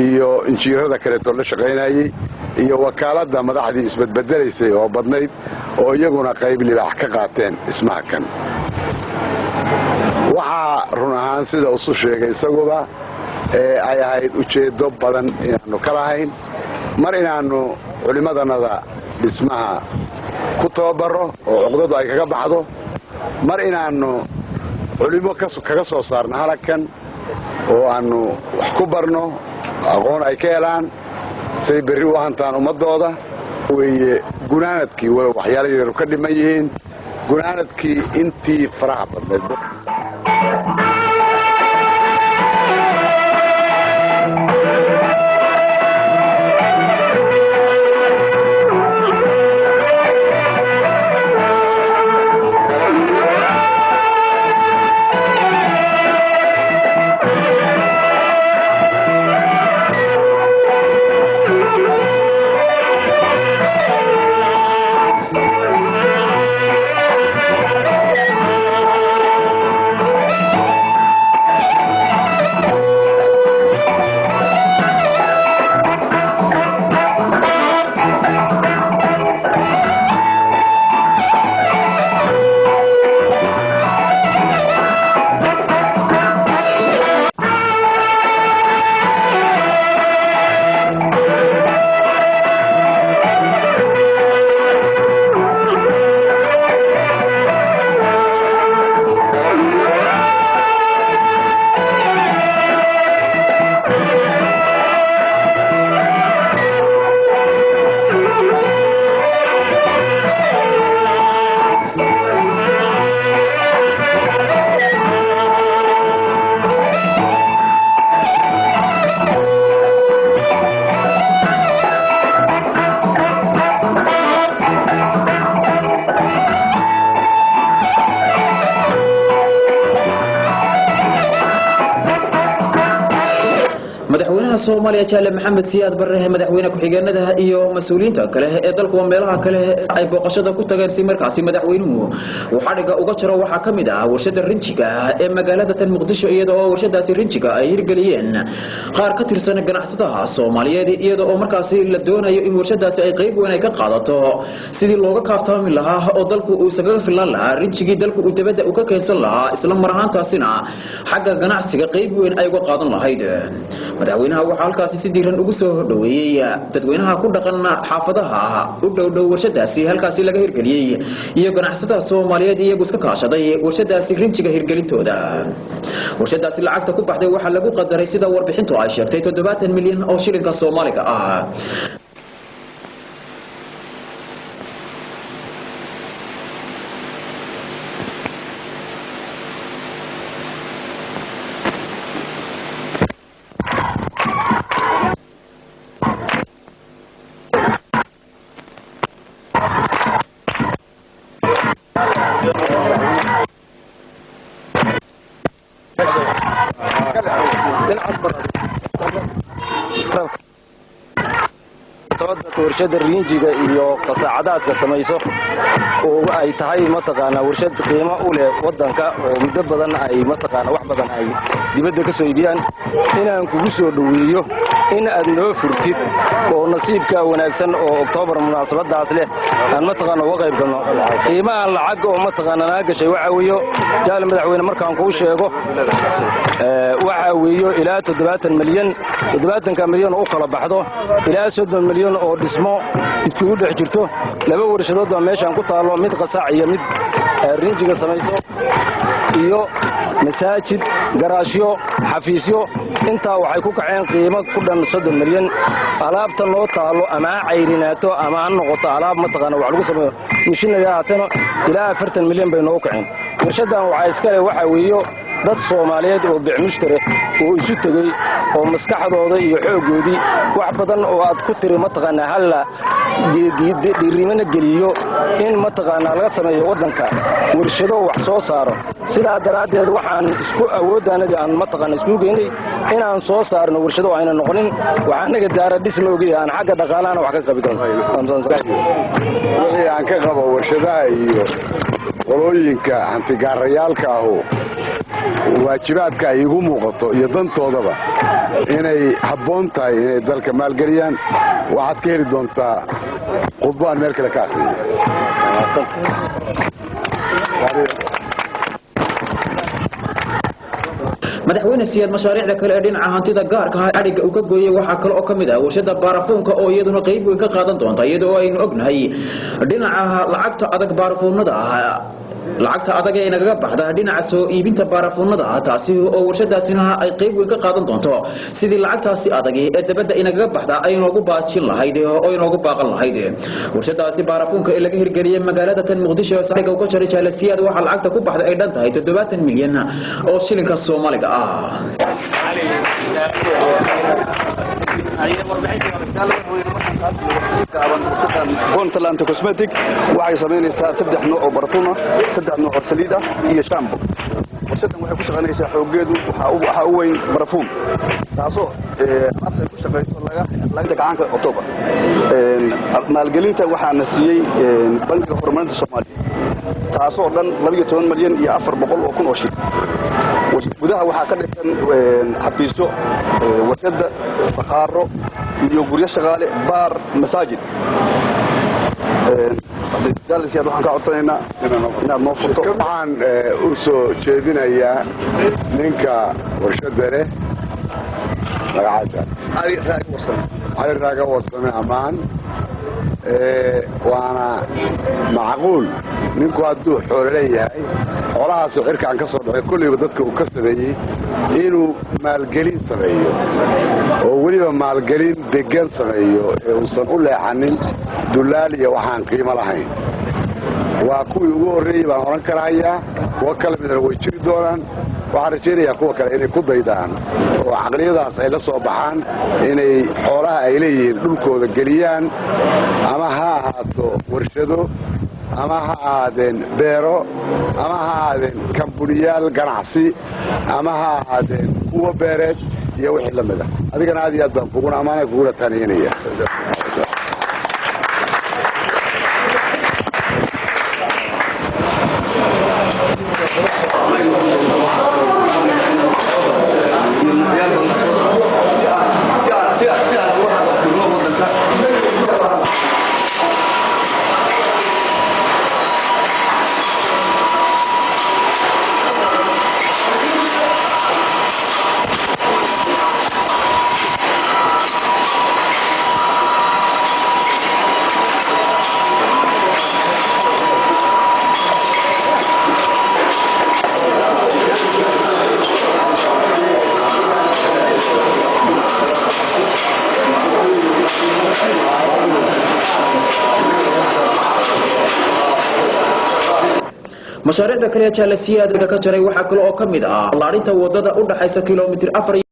iyo injineerada kale oo la shaqeynayay iyo wakaalada madaxdii isbadbedelaysay oo badnayd oo iyaguna qayb libaax ka qaateen dhismaha kan waxaa run ahaan sida uu soo sheegay isaguba ay ahayd ujeedo badan inaanu ka lahayn mar inaanu culimadanada dhismaha ku tababaro oo cuqdadu ay kaga baxdo mar inaanu culimo kaga soo saarno halkan oo aanu wax ku barno aqoon ay ka helaan say berri u hantaan ummadooda weeye gunaanadkii waxyaalo yar ka dhiman yihiin gunaanadkii intii faraha badneed madaxweynaha Soomaaliya Jaale Maxamed Siyaad Barre madaxweynaha ku-xigeenada iyo mas'uuliyiinta kale ee dalka meelaha kale ay booqashada ku tageen si markaasi madaxweynuhu waxa dhiga uga jiro waxa kamid ah warshada rinjiga ee magaalada tan Muqdisho iyadoo warshadaasi rinjiga ay hirgeliyeen qaar ka tirsan ganacsatada Soomaaliyeed iyadoo markaasi la doonayo in warshadaasi ay qayb weyn ay ka qaadato sidii looga kaaftaami lahaa oo dalku uu isaga filan lahaa rinjigii dalku uu dibadda u ka keensan lahaa isla mar ahaantaasina xagga ganacsiga qayb weyn ay uga qaadan lahayd madaxweynaha waxa halkaasi si diiran ugu soo dhaweeyay dadweynaha ku dhaqan xaafadaha u dhow warshadaasi halkaasi laga hirgeliyay iyo ganacsatada Soomaaliyeed iyagu iska kaashaday warshadaasi rinjiga hirgelintooda warshadaasi lacagta ku baxday waxa lagu qadaray sida warbixintu ay sheegtay 70 milyan oo shilinka Soomaaliga ah warshada rinjiga iyo qasaacadaadka samayso oo ay tahay mataqaana warshad qiimo u leh wadanka oo muddo badan ay mataqaana wax badan ay dibadda ka soo iibiyaan inaan kugu soo dhaweeyo in aad noo furtid oo nasiibka wanaagsan oo Oktoobar munaasabadaas leh aan mataqaana uga qayb galno qiimaha lacag oo mataqaana naga gashay waxa weeyo jaal madaxweyne markaan ku sheego waxa weeyo ilaa 70 milyan oo kala baxdo ilaa 30 milyan oo dhismo isku dhex jirto laba warshadood oo meeshan ku taalo mid qasaac iyo mid rinjiga samayso iyo masaajid garaashyo xafiisyo inta waxay ku kaceen qiimo ku dhan 30 milyan alaabta loo taalo ama cayrinaato ama aan noqoto alaab mataqaana wax lagu sameeyo mishiinada haatana ilaa 40 milyan bay noo kaceen warshadan waxa iska leh waxa weeyo dad Soomaaliyeed oo biicmushtare oo isu tagay oo maskaxdooda iyo xoogoodii wax badan oo aad ku tiri mataqaana hal dhiirimana geliyo in mataqaana laga sameeyo wadanka warshado wax soo saaro sida daraadeed waxaan isku awoodaanaga aan mataqaana isku geynay inaan soo saarno warshado ayna noqonin waxaan naga daara dhismooga aan xagga dhaqaalaha wax ka qabi doono wixii aan ka qabo warshadaha iyo qolooyinka hantigaarayaalka ahu waajibaadka ay igu muuqato iyo dantoodaba inay habboon tahay inay dalka maalgeliyaan waxaad ka heli doontaa khudbo aan meel kale ka akhriyay madaxweyne siyaad mashaariicda kale ee dhinaca hantida gaarka ah adhiga uu ka gooyay waxaa kale oo ka mid ah warshada baarafuunka oo iyaduna qayb weyn ka qaadan doonta iyadoo aynu ognahay dhinaca lacagta adag baarafuunada ah lacagta adag ee nagaga baxda dhinaca soo iibinta baarafuunada taasi oo warshadaasina ay qayb weyn ka qaadan doonto sidii lacagtaasi adag ee dabadda inagaga baxda ay noogu baajin lahayd oo ay noogu baaqan lahayd warshadaasi baarafuunka ee laga hirgeliyay magaalada tan Muqdisho ee sariga ka jaray jaalasiyaad waxa lacagta ku baxday ay dhan tahay 70 milyan oo shilinka Soomaaliga ah Puntland Cosmetic waxay sameynaysaa 3 nooc oo barfuun ah 3 nooc oo saliid ah iyo shampoo warshaddan waxay ku shaqaynaysaa xoogeedu waxa u weyn barfuun taasoo hadda ku shaqayso laga gacanka October maalgelinta waxaana siiyey bangiga horumarinta Soomaaliya taasoo dhan 12 milyan iyo 400 oo kun oo shilin gudaha waxaa ka dhisan xafiisyo warshadda bakhaaro iyo guryo shaqaale baar masaajid jaalisiyaad waxaan ka codsanaynaa inaad noo furto waxaan u soo jeedinayaa ninka warshadda leh magacaasa cali raaga warsame ammaan waana macquul ninku hadduu xoolo leeyahay xoolahaasoo cirkaan ka soo dhacay kollayba dadka uu ka sameeyey inuu maalgelin sameeyo oo weliba maalgelin deggan sameeyo ee uusan u leexanin dullaal iyo waxaan qiimo lahayn waa kuwii ugu horreeyey baan odhan karahayaa kuwo kala midana way jiri doonaan waxaan rajaynayaa kuwa kale inay ku daydaan oo caqliyadaas ay la soo baxaan inay xoolaha ay leeyihiin dhulkooda geliyaan ama ha ahaato warshado ama ha ahaadeen beero ama ha ahaadeen kambuniyaal ganacsi ama ha ahaadeen kuwa beereed iyo wixii la mida adigana aad iyo aad baan kuguna ammaana kuguna taaniyanaya mashaariicda kale ee jaalasiyaad ka jaray waxa kale oo ka mid ah laarinta wadada u dhaxaysa kiiloomitir 4